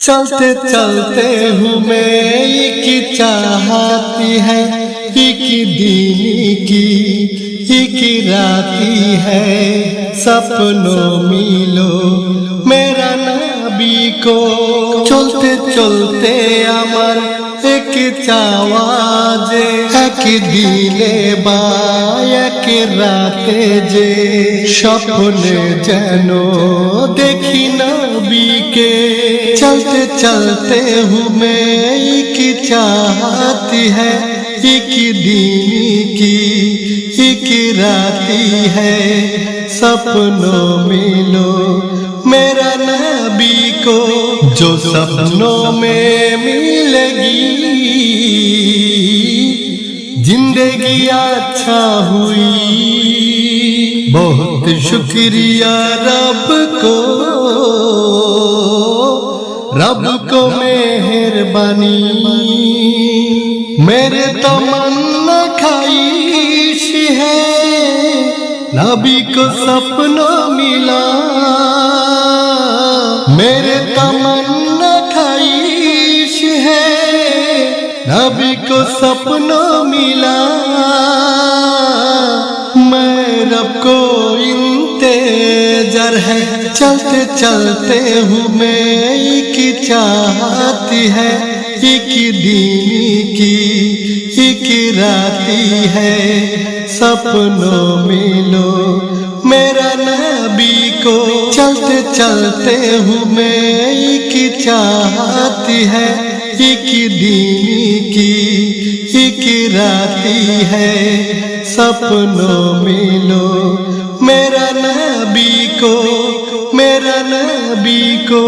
चलते चलते हूँ मैं एक चाहती है, एक दिन की एक राती है, सपनों मिलो मेरा नबी को। चलते चलते আমার एक चावा जे, एक दिले বা এক রাতে যে, স্বপ্নে যেন দেখি নবীকে। चलते चलते हूँ मैं एक चाहती है, एक दिन की एक राती है, सपनों मिलो मेरा नबी को। जो सपनों में मिलेगी जिंदगी अच्छा हुई। बहुत शुक्रिया रब को मेहरबानी, मेरे तमन्ना ख्वाहिश है नबी को सपनों मिला। मेरे तमन्ना ख्वाहिश है नबी को सपनों मिला। मैं रब को इंतजार है। चलते चलते हूँ मैं एक चाहती है, एक दिन की एक राती है, सपनों मिलो मेरा नबी को। चलते चलते हूँ मैं एक चाहती है, एक दिन की एक राती है, सपनों मिलो मेरा नबी को, मेरा नबी को।